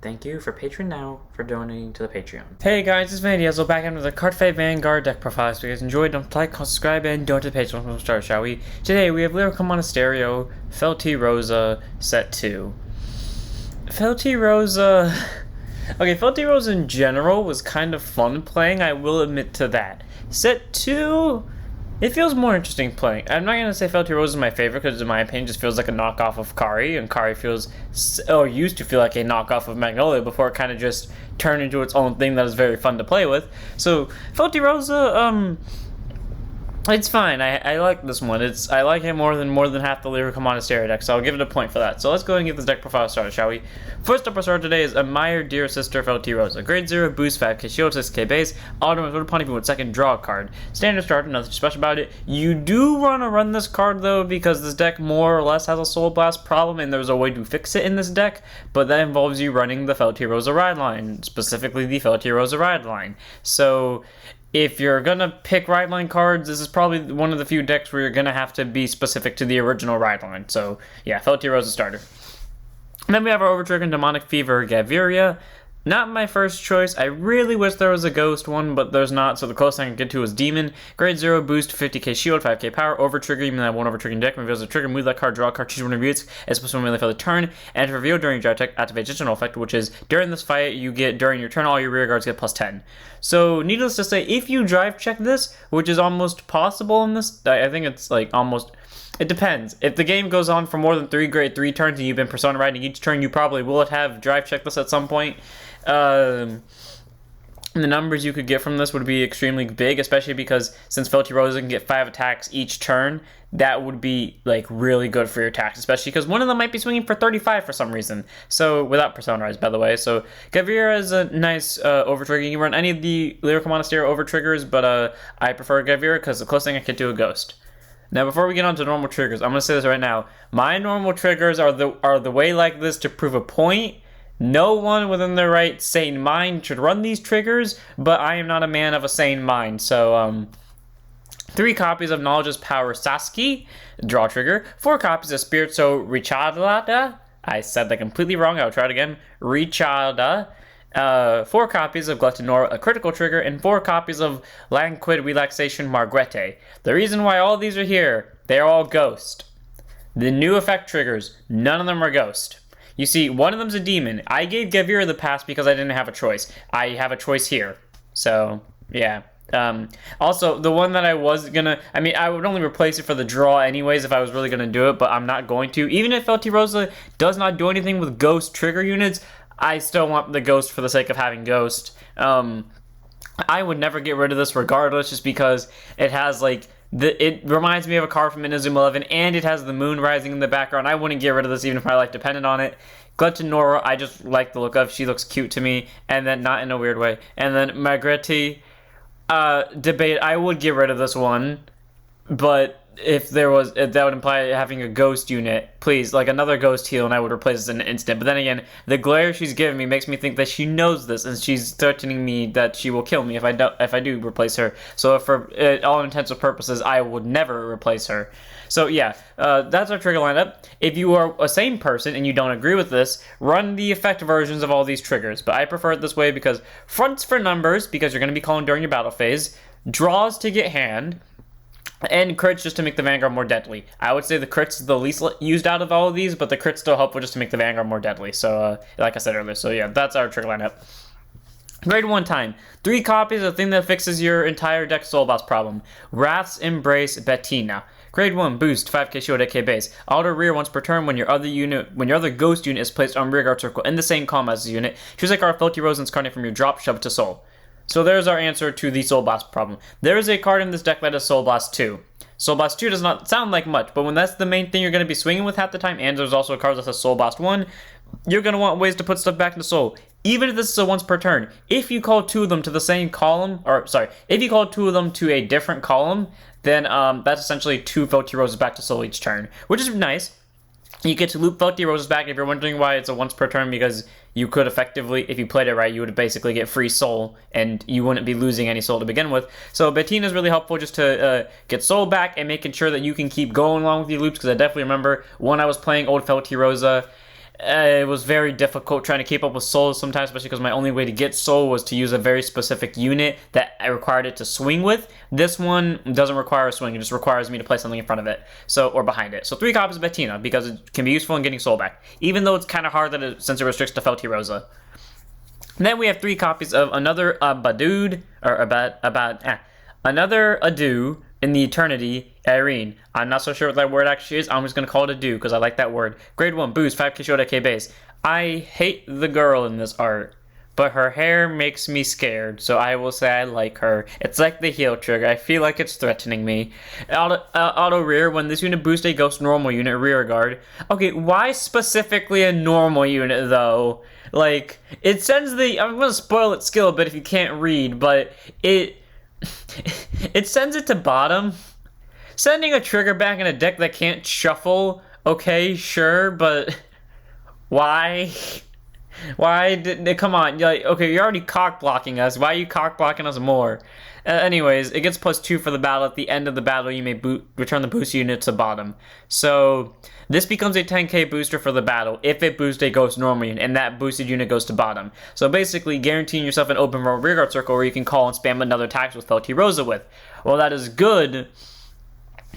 Thank you for Patreon now for donating to the Patreon. Hey guys, it's Vanity back into the Card Fight Vanguard deck profiles. If you guys enjoyed, don't like, subscribe, and donate to the Patreon. We'll start, shall we? Today we have Lyrical Monasterio, Feltyrosa, Set 2. Feltyrosa... Okay, Feltyrosa in general was kind of fun playing, I will admit to that. Set 2... It feels more interesting playing. I'm not going to say Feltyrosa is my favorite because in my opinion it just feels like a knockoff of Kari, and Kari feels, or used to feel like a knockoff of Magnolia before it kind of just turned into its own thing that is very fun to play with. So Feltyrosa, it's fine. I like this one. I like it more than half the Lyrical Monasterio deck, so I'll give it a point for that. So let's go ahead and get this deck profile started, shall we? First up our start today is Admire Dear Sister Feltyrosa. Grade 0, boost 5k shield, 6k base. Automatic punishment with second draw card. Standard starter, nothing special about it. You do want to run this card though, because this deck more or less has a Soul Blast problem, and there's a way to fix it in this deck, but that involves you running the Feltyrosa ride line, specifically the Feltyrosa ride line. So if you're gonna pick ride line cards, this is probably one of the few decks where you're gonna have to be specific to the original ride line. So yeah, Feltyrosa starter. And then we have our Overtrigger and Demonic Fever Garviera. Not my first choice. I really wish there was a ghost one, but there's not, so the closest I can get to is Demon. Grade 0, boost, 50k shield, 5k power, Overtrigger, even though I have one Overtriggering deck. Reveals a trigger, move that card, draw a card, choose one of your units, it's supposed to be melee for the turn, and to reveal during your attack, activates additional effect, which is, during this fight, you get, during your turn, all your rear guards get plus 10. So, needless to say, if you drive check this, which is almost possible in this, I think it's like almost... It depends. If the game goes on for more than 3 grade 3 turns and you've been Persona riding each turn, you probably will have drive check this at some point. The numbers you could get from this would be extremely big, especially because since Feltyrosa can get 5 attacks each turn, that would be like really good for your attacks, especially because one of them might be swinging for 35 for some reason. So without Persona Rise, by the way. So Garviera is a nice overtrigger. You can run any of the Lyrical Monasterio overtriggers, but I prefer Garviera because the closest thing I can do a ghost. Now, before we get on to normal triggers, I'm going to say this right now. My normal triggers are the way like this to prove a point. No one within their right sane mind should run these triggers, but I am not a man of a sane mind. So, 3 copies of Knowledge's Power Saskia, draw trigger. 4 copies of Spirito Richardata. I said that completely wrong. I'll try it again. Richarda. 4 copies of Glutton, Nora, a critical trigger, and 4 copies of Languid Relaxation Marguerite. The reason why all these are here, they're all ghost. The new effect triggers, none of them are ghost. You see, one of them's a demon. I gave Garviera the pass because I didn't have a choice. I have a choice here. So, yeah. Also, the one that I was gonna... I mean, I would only replace it for the draw anyways if I was really gonna do it, but I'm not going to. Even if Feltyrosa does not do anything with ghost trigger units, I still want the ghost for the sake of having ghost. I would never get rid of this regardless, just because it has like it reminds me of a card from Inazuma 11, and it has the moon rising in the background. I wouldn't get rid of this even if my life depended on it. Glutton Nora, I just like the look of. She looks cute to me, and then not in a weird way. And then Marguerite, debate. I would get rid of this one, but if that would imply having a ghost unit, please, like another ghost heal, and I would replace this in an instant. But then again, the glare she's giving me makes me think that she knows this, and she's threatening me that she will kill me if I do replace her. So for all intents and purposes, I would never replace her. So yeah, that's our trigger lineup. If you are a sane person and you don't agree with this, run the effect versions of all these triggers. But I prefer it this way because fronts for numbers, because you're going to be calling during your battle phase, draws to get hand, and crits just to make the Vanguard more deadly. I would say the crits is the least used out of all of these, but the crits still helpful just to make the Vanguard more deadly. So, like I said earlier, so yeah, that's our trigger lineup. Grade 1 time. 3 copies of the thing that fixes your entire deck Soul Boss problem. Wrath's Embrace Betina. Grade 1 boost, 5k shield, 8k base. Auto rear once per turn when your other ghost unit is placed on rear guard circle in the same column as the unit. Choose a card Feltyrosa incarnate from your drop, shove it to soul. So there's our answer to the Soul Blast problem. There is a card in this deck that is Soul Blast 2. Soul Blast 2 does not sound like much, but when that's the main thing you're going to be swinging with half the time, and there's also a card that says Soul Blast 1, you're going to want ways to put stuff back into Soul. Even if this is a once per turn, if you call 2 of them to the same column, if you call 2 of them to a different column, then that's essentially 2 Feltyrosas back to Soul each turn, which is nice. You get to loop Feltyrosas back. If you're wondering why it's a once per turn, because you could effectively, if you played it right, you would basically get free soul, and you wouldn't be losing any soul to begin with. So Betina is really helpful just to get soul back and making sure that you can keep going along with your loops, because I definitely remember when I was playing old Feltyrosa, it was very difficult trying to keep up with souls sometimes, especially because my only way to get soul was to use a very specific unit that I required it to swing with. This one doesn't require a swing, it just requires me to place something in front of it, or behind it. So 3 copies of Betina, because it can be useful in getting soul back, even though it's kind of hard since it restricts to Feltyrosa. Then we have 3 copies of another another Ado in the Eternity, Irene. I'm not so sure what that word actually is. I'm just going to call it Ado because I like that word. Grade 1, boost, 5k shield, 8k base. I hate the girl in this art, but her hair makes me scared, so I will say I like her. It's like the heal trigger. I feel like it's threatening me. Auto rear, when this unit boosts a ghost normal unit rear guard. Okay, why specifically a normal unit though? Like, it sends the... I'm going to spoil its skill a bit if you can't read, but it sends it to bottom. Sending a trigger back in a deck that can't shuffle, okay, sure, but why? Why didn't it? Come on, okay, you're already cock blocking us. Why are you cock blocking us more? Anyways, it gets +2 for the battle. At the end of the battle, you may return the boost unit to bottom. So this becomes a 10k booster for the battle if it boosts a ghost normal unit, and that boosted unit goes to bottom. So basically, guaranteeing yourself an open row rearguard circle where you can call and spam another attacks with Feltyrosa with. Well, that is good.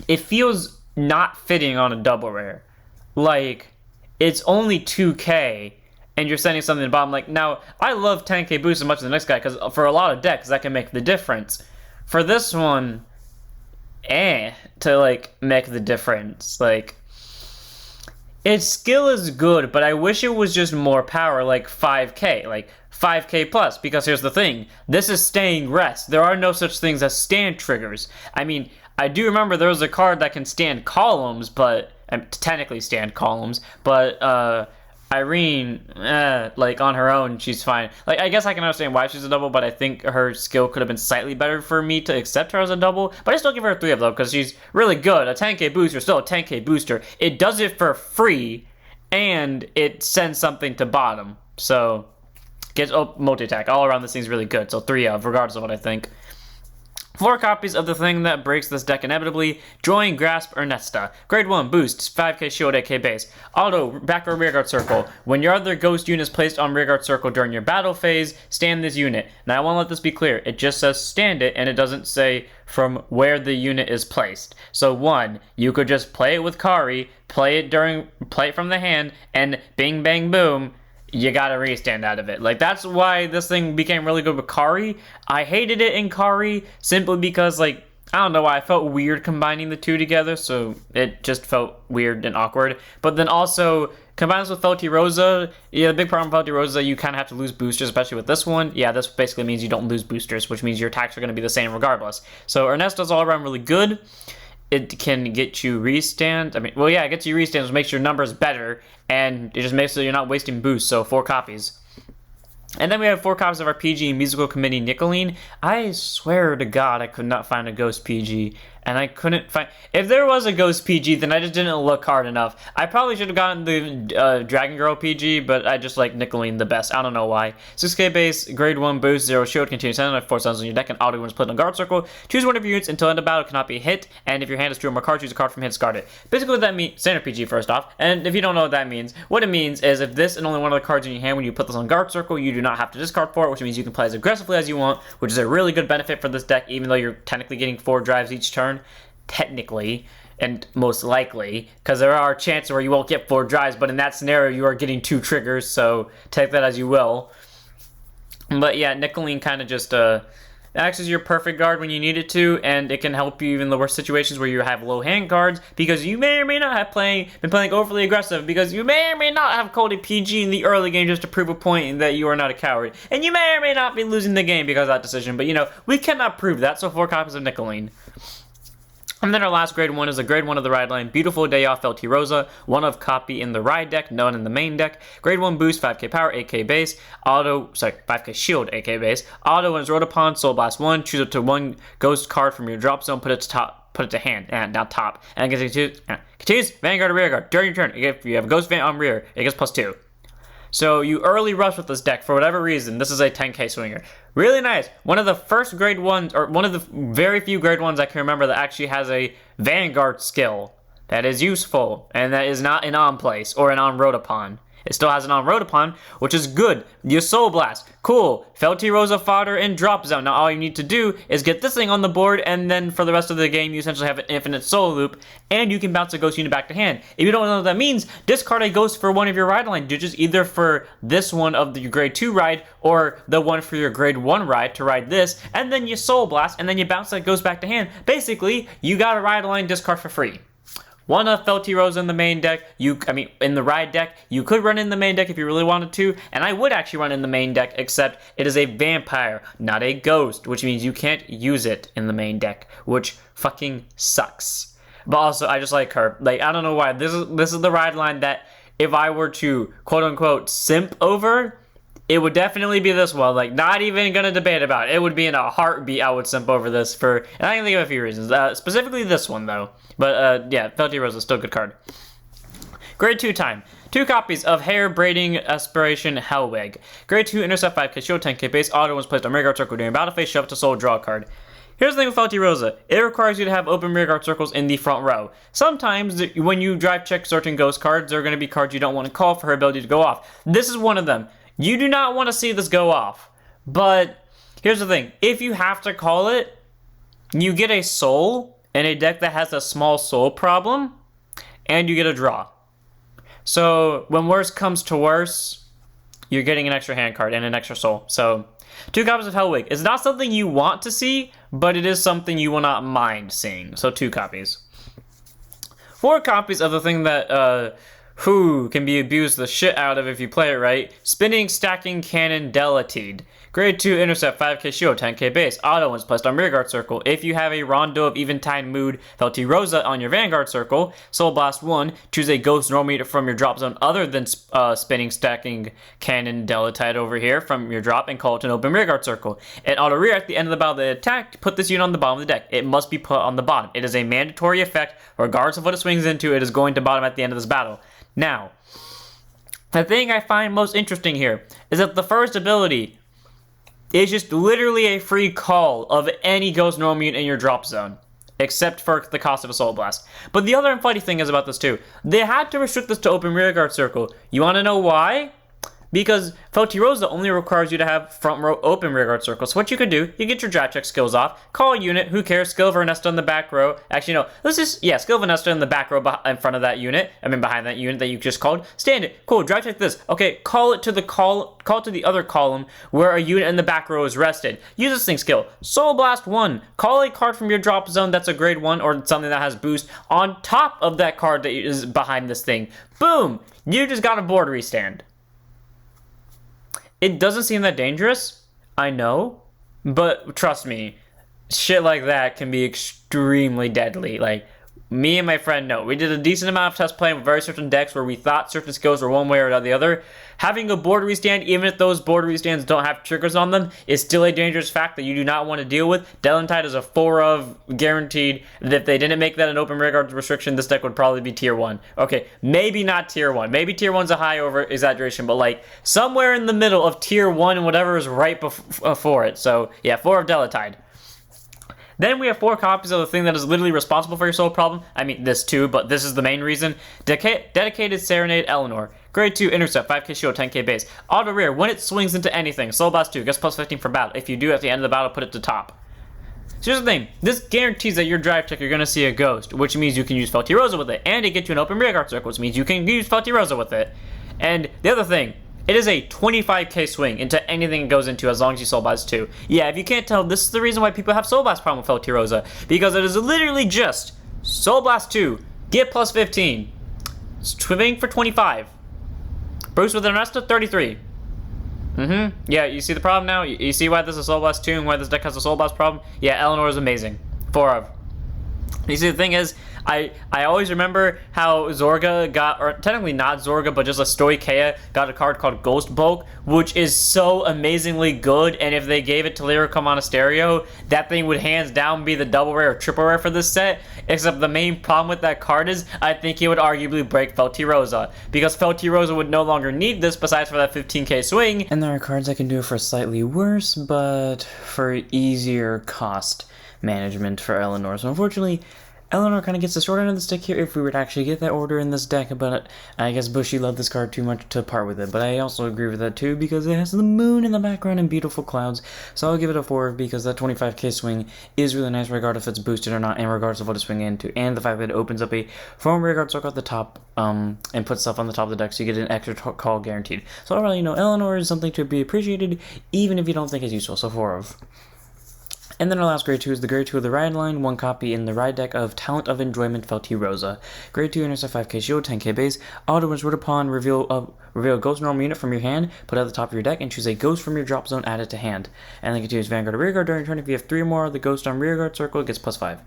It feels not fitting on a double rare. Like, it's only 2k. And you're sending something to the bottom. Like, now, I love 10k boost as much as the next guy, because for a lot of decks, that can make the difference. For this one, to, like, make the difference. Like, its skill is good, but I wish it was just more power, like 5k. Like, 5k plus, because here's the thing. This is staying rest. There are no such things as stand triggers. I mean, I do remember there was a card that can stand columns, but... technically stand columns, but, Irene, like, on her own, she's fine. Like, I guess I can understand why she's a double, but I think her skill could have been slightly better for me to accept her as a double. But I still give her a 3 of though, because she's really good. A 10k booster, still a 10k booster. It does it for free, and it sends something to bottom. So, gets multi-attack. All around, this thing's really good. So 3 of, regardless of what I think. 4 copies of the thing that breaks this deck inevitably. Join Grasp Emesta. Grade 1, boost, 5k shield, 8k base. Auto, back row rearguard circle. When your other ghost unit is placed on rearguard circle during your battle phase, stand this unit. Now I want to let this be clear. It just says stand it, and it doesn't say from where the unit is placed. So 1, you could just play it with Kari, play it from the hand, and bing bang boom, you gotta restand out of it. Like, that's why this thing became really good with Kari. I hated it in Kari simply because, like, I don't know why, I felt weird combining the two together, so it just felt weird and awkward. But then also, combine this with Feltyrosa, yeah, the big problem with Feltyrosa is that you kind of have to lose boosters, especially with this one. Yeah, this basically means you don't lose boosters, which means your attacks are going to be the same regardless. So Emesta's all around really good. It can get you restand. It gets you restands, which makes your numbers better, and it just makes so you're not wasting boosts, so 4 copies. And then we have 4 copies of our PG Musical Committee Nicolene. I swear to God I could not find a Ghost PG. And I couldn't find... If there was a Ghost PG, then I just didn't look hard enough. I probably should have gotten the Dragon Girl PG, but I just like Nicolene the best. I don't know why. 6k base, grade 1 boost, 0 shield, continue sending 4 sounds on your deck, and auto when split on guard circle. Choose one of your units until end of battle cannot be hit, and if your hand is 2 or more cards, choose a card from hand, discard it. Basically what that means... Standard PG first off. And if you don't know what that means, what it means is if this and only one of the cards in your hand, when you put this on guard circle, you do not have to discard for it, which means you can play as aggressively as you want, which is a really good benefit for this deck, even though you're technically getting 4 drives each turn. Technically, and most likely, because there are chances where you won't get 4 drives, but in that scenario you are getting 2 triggers, so take that as you will. But yeah, Nicolene kind of just acts as your perfect guard when you need it to, and it can help you even in the worst situations where you have low hand cards, because you may or may not have been playing overly aggressive, because you may or may not have called a PG in the early game just to prove a point that you are not a coward, and you may or may not be losing the game because of that decision, but we cannot prove that, so 4 copies of Nicolene. And then our last grade 1 is a grade 1 of the ride line, Beautiful Day Off Feltyrosa, 1 of copy in the ride deck, none in the main deck. Grade 1 boost, 5k power, 8k base, 5k shield, 8k base. Auto when it's rode upon, Soul Blast 1, choose up to 1 ghost card from your drop zone, put it to hand, and not top. And it continues, Vanguard or Rearguard. During your turn, if you have a Ghost Van on rear, it gets +2. So you early rush with this deck for whatever reason. This is a 10k swinger. Really nice. One of the first grade 1s, or one of the very few grade 1s I can remember that actually has a Vanguard skill that is useful and that is not an on place or an on rode upon. It still has it on Road Upon, which is good. You Soul Blast. Cool. Feltyrosa fodder in drop zone. Now all you need to do is get this thing on the board, and then for the rest of the game, you essentially have an infinite soul loop, and you can bounce a ghost unit back to hand. If you don't know what that means, discard a ghost for one of your ride line digits, either for this one of your grade 2 ride, or the one for your grade 1 ride to ride this, and then you Soul Blast, and then you bounce that ghost back to hand. Basically, you got a ride line discard for free. One of Feltyrosa in the main deck, in the ride deck, you could run in the main deck if you really wanted to, and I would actually run in the main deck, except it is a vampire, not a ghost, which means you can't use it in the main deck, which fucking sucks. But also, I just like her. Like, I don't know why. This is the ride line that if I were to, quote-unquote, simp over, it would definitely be this one. Like, not even gonna debate about it. It would be in a heartbeat I would simp over this for, and I can think of a few reasons. Specifically this one, though. But, yeah, Feltyrosa is still a good card. Grade 2 time. 2 copies of Hair-braiding Aspiration Heilwig. Grade 2, intercept 5k, shield 10k base, auto was placed on rearguard circle during battle phase, shove to soul, draw a card. Here's the thing with Feltyrosa. It requires you to have open rearguard circles in the front row. Sometimes, when you drive check certain ghost cards, there are going to be cards you don't want to call for her ability to go off. This is one of them. You do not want to see this go off. But, here's the thing. If you have to call it, you get a soul in a deck that has a small soul problem, and you get a draw. So, when worse comes to worse, you're getting an extra hand card and an extra soul. So, 2 copies of Heilwig. It's not something you want to see, but it is something you will not mind seeing. So, 2 copies. 4 copies of the thing that, can be abused the shit out of if you play it right. Spinning, stacking, Canon, Dietlinde. Grade 2, intercept 5k shield, 10k base. Auto one's placed on rearguard circle. If you have a Rondo of Eventide mood Feltyrosa on your vanguard circle, Soul Blast 1, choose a ghost normal unit from your drop zone other than spinning, stacking, Canon, Dietlinde over here from your drop and call it an open rearguard circle. And auto rear at the end of the battle they attack, put this unit on the bottom of the deck. It must be put on the bottom. It is a mandatory effect. Regardless of what it swings into, it is going to bottom at the end of this battle. Now, the thing I find most interesting here is that the first ability is just literally a free call of any ghost normal unit in your drop zone, except for the cost of a Soul Blast. But the other funny thing is about this too. They had to restrict this to open rearguard circle. You want to know why? Because Feltyrosa only requires you to have front row open rearguard circle. So what you could do, you get your draft check skills off, call a unit, who cares, skill of Emesta in the back row. Actually, no, skill of Emesta in the back row in front of that unit. Behind that unit that you just called. Stand it. Cool, draft check this. Okay, call it to the other column where a unit in the back row is rested. Use this thing skill. Soul Blast 1. Call a card from your drop zone that's a grade 1 or something that has boost on top of that card that is behind this thing. Boom! You just got a board restand. It doesn't seem that dangerous, I know, but trust me, shit like that can be extremely deadly. Like, me and my friend know. We did a decent amount of test playing with very certain decks where we thought certain skills were one way or the other. Having a board restand, even if those board restands don't have triggers on them, is still a dangerous fact that you do not want to deal with. Dietlinde is a 4 of guaranteed that if they didn't make that an open rearguard restriction, this deck would probably be tier 1. Okay, maybe not tier 1. Maybe tier 1's a high over exaggeration, but like somewhere in the middle of tier 1 and whatever is right before it. So yeah, 4 of Dietlinde. Then we have 4 copies of the thing that is literally responsible for your soul problem. I mean, this too, but this is the main reason. Dedicated Serenade Eleonore. Grade 2, intercept, 5k shield, 10k base. Auto rear, when it swings into anything. Soul Blast 2, gets plus 15 for battle. If you do at the end of the battle, put it to top. So here's the thing. This guarantees that your drive check, you're going to see a ghost, which means you can use Feltyrosa with it. And it gets you an open rearguard circle, which means you can use Feltyrosa with it. And the other thing, it is a 25k swing into anything it goes into as long as you Soul Blast 2. Yeah, if you can't tell, this is the reason why people have Soul Blast problem with Feltyrosa. Because it is literally just Soul Blast 2, get plus 15. Swing for 25. Boost with an Emesta, 33. Yeah, you see the problem now? You see why this is Soul Blast 2 and why this deck has a Soul Blast problem? Yeah, Eleonore is amazing. 4 of. You see, the thing is, I always remember how Zorga got, or technically not Zorga, but just a Stoicheia got a card called Ghost Bulk, which is so amazingly good, and if they gave it to Lyrical Monasterio, that thing would hands down be the double rare or triple rare for this set, except the main problem with that card is, I think it would arguably break Feltyrosa, because Feltyrosa would no longer need this besides for that 15k swing, and there are cards that can do it for slightly worse, but for easier cost management for Eleanore. So unfortunately, Eleonore kind of gets the short end of the stick here if we were to actually get that order in this deck, but I guess Bushy loved this card too much to part with it. But I also agree with that too because it has the moon in the background and beautiful clouds, so I'll give it a 4 because that 25k swing is really nice regardless if it's boosted or not, and regardless of what it's swinging into, and the fact that it opens up a form rearguard circle at the top and puts stuff on the top of the deck, so you get an extra call guaranteed. So overall, Eleonore is something to be appreciated even if you don't think it's useful, so 4 of. And then our last grade 2 is the grade 2 of the ride line, 1 copy in the ride deck of Talent of Enjoyment Feltyrosa. Grade 2 enters a 5k shield, 10k base. Auto when root upon, reveal a ghost normal unit from your hand, put it at the top of your deck, and choose a ghost from your drop zone, add it to hand. And then continues Vanguard or Rearguard during your turn. If you have 3 or more of the ghost on Rearguard circle, it gets +5.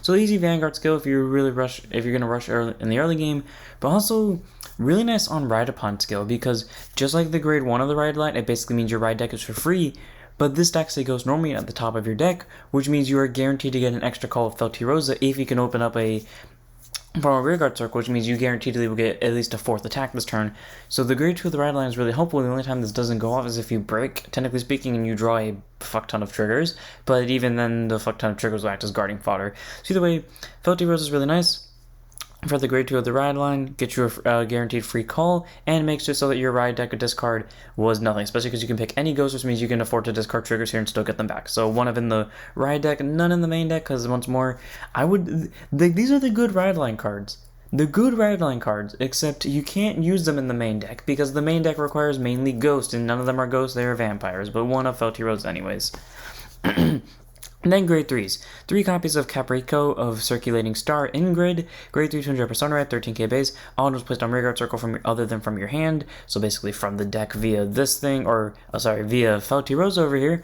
So easy Vanguard skill if you really rush, if you're gonna rush early in the early game, but also really nice on ride upon skill because just like the grade 1 of the ride line, it basically means your ride deck is for free. But this actually goes normally at the top of your deck, which means you are guaranteed to get an extra call of Feltyrosa if you can open up a from a rearguard circle, which means you guaranteedly will get at least a 4th attack this turn. So the grade 2 of the ride line is really helpful. The only time this doesn't go off is if you break, technically speaking, and you draw a fuck ton of triggers. But even then, the fuck ton of triggers will act as guarding fodder. So either way, Feltyrosa is really nice. For the grade 2 of the ride line, get you a guaranteed free call, and makes it so that your ride deck or discard was nothing, especially because you can pick any ghost, which means you can afford to discard triggers here and still get them back. So 1 of in the ride deck, none in the main deck, because once more, these are the good ride line cards. The good ride line cards, except you can't use them in the main deck, because the main deck requires mainly ghosts, and none of them are ghosts, they are vampires, but 1 of Feltyrosa anyways. And then grade 3s. 3 copies of Capriccio of Circulating Star Ingrid. Grade 3 200 Persona Red, 13k base. All is placed on rearguard circle from other than from your hand. So basically from the deck via this thing, or via Feltyrosa over here.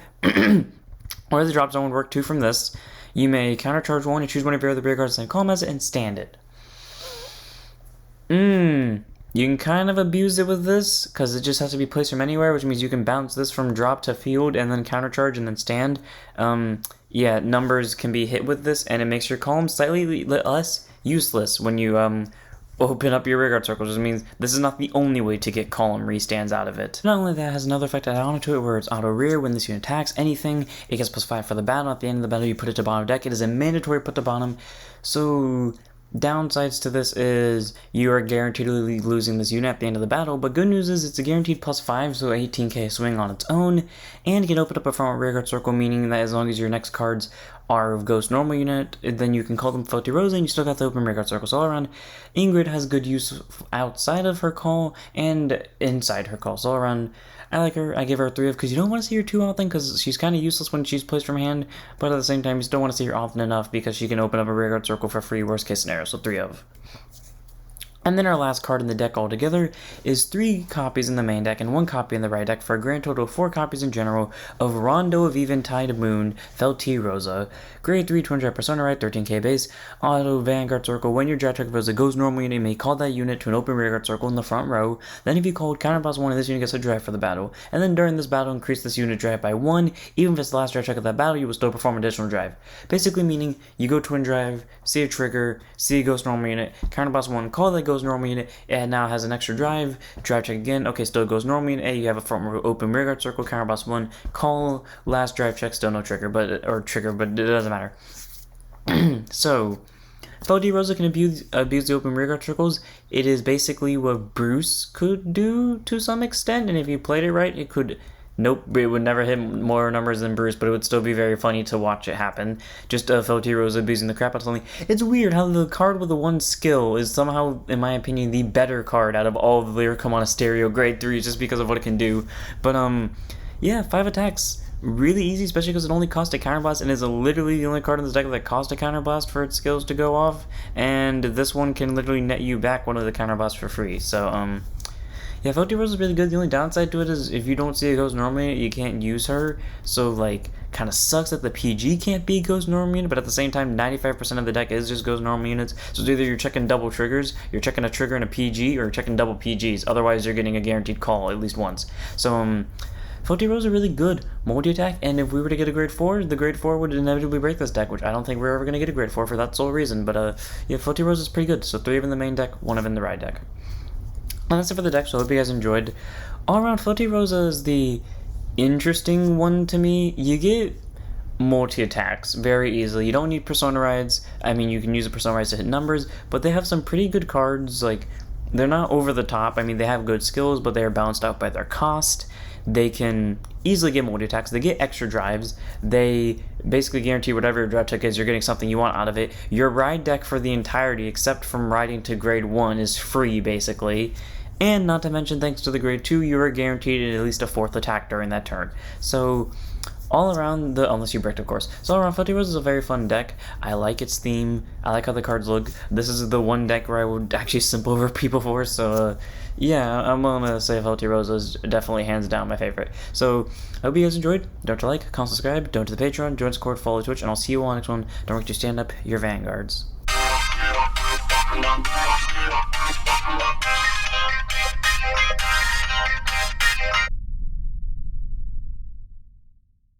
Or the drop zone would work 2 from this. You may countercharge 1 and choose one of your other rearguards the same column as it and stand it. You can kind of abuse it with this, because it just has to be placed from anywhere, which means you can bounce this from drop to field and then countercharge and then stand. Yeah, numbers can be hit with this, and it makes your column slightly less useless when you open up your rearguard circles, which means this is not the only way to get column restands out of it. Not only that, it has another effect added onto it where it's auto rear when this unit attacks anything. It gets +5 for the battle. At the end of the battle, you put it to bottom deck. It is a mandatory put to bottom. So downsides to this is you are guaranteed losing this unit at the end of the battle, but good news is it's a guaranteed +5, so 18k swing on its own, and you can open up a front rearguard circle, meaning that as long as your next cards are of ghost normal unit, then you can call them Feltyrosa and you still got the open rearguard circles all around. Ingrid has good use outside of her call and inside her call, so all around I like her. I give her a 3 of, because you don't want to see her too often because she's kind of useless when she's placed from hand, but at the same time you still want to see her often enough because she can open up a rearguard circle for free, worst case scenario, so 3 of. And then our last card in the deck altogether is 3 copies in the main deck and 1 copy in the right deck for a grand total of 4 copies in general of Rondo of Eventide Moon, Feltyrosa. Grade 3, 200 Persona Right, 13k base. Auto Vanguard Circle. When your draft check goes a ghost normal unit, you may call that unit to an open rearguard circle in the front row. Then if you called counterboss 1, this unit gets a drive for the battle. And then during this battle, increase this unit drive by 1. Even if it's the last draft check of that battle, you will still perform additional drive. Basically meaning you go twin drive, see a trigger, see a ghost normal unit, counterboss 1, call that ghost normal unit, and now has an extra drive check again, okay, still goes normal unit, A, you have a front row open rearguard circle, counterboss 1, call, last drive check, still no trigger, but it doesn't matter. So, Feltyrosa can abuse the open rearguard circles. It is basically what Bruce could do to some extent, and if you played it right, it could. Nope, it would never hit more numbers than Bruce, but it would still be very funny to watch it happen. Just Feltyrosa abusing the crap out of something. It's weird how the card with the 1 skill is somehow, in my opinion, the better card out of all the Lyrical Monasterio grade 3s just because of what it can do. But, yeah, 5 attacks. Really easy, especially because it only costs a counterblast and is literally the only card in this deck that costs a counterblast for its skills to go off. And this one can literally net you back one of the counterblasts for free. So, yeah, Feltyrosa is really good. The only downside to it is if you don't see a ghost normal unit, you can't use her. So, like, kind of sucks that the PG can't be ghost normal unit, but at the same time, 95% of the deck is just ghost normal units. So it's either you're checking double triggers, you're checking a trigger and a PG, or you're checking double PGs. Otherwise, you're getting a guaranteed call at least once. So, Feltyrosa is really good multi-attack, and if we were to get a grade 4, the grade 4 would inevitably break this deck, which I don't think we're ever going to get a grade 4 for that sole reason. But, yeah, Feltyrosa is pretty good. So 3 of in the main deck, 1 of in the ride deck. And that's it for the deck, so I hope you guys enjoyed. All around, Feltyrosa is the interesting one to me. You get multi-attacks very easily. You don't need Persona Rides. I mean, you can use the Persona Rides to hit numbers, but they have some pretty good cards. Like, they're not over the top. I mean, they have good skills, but they are balanced out by their cost. They can easily get multi-attacks. They get extra drives. They basically guarantee whatever your drive check is, you're getting something you want out of it. Your ride deck for the entirety, except from riding to grade 1, is free, basically. And not to mention, thanks to the grade 2, you are guaranteed at least a 4th attack during that turn. So, all around, unless you bricked, of course. So all around, Feltyrosa is a very fun deck. I like its theme. I like how the cards look. This is the one deck where I would actually simp over people for, so yeah, I'm gonna say Feltyrosa is definitely hands down my favorite. So, I hope you guys enjoyed. Don't forget to like, comment, subscribe, donate to the Patreon, join Discord, follow Twitch, and I'll see you all next one. Don't forget to stand up your vanguards.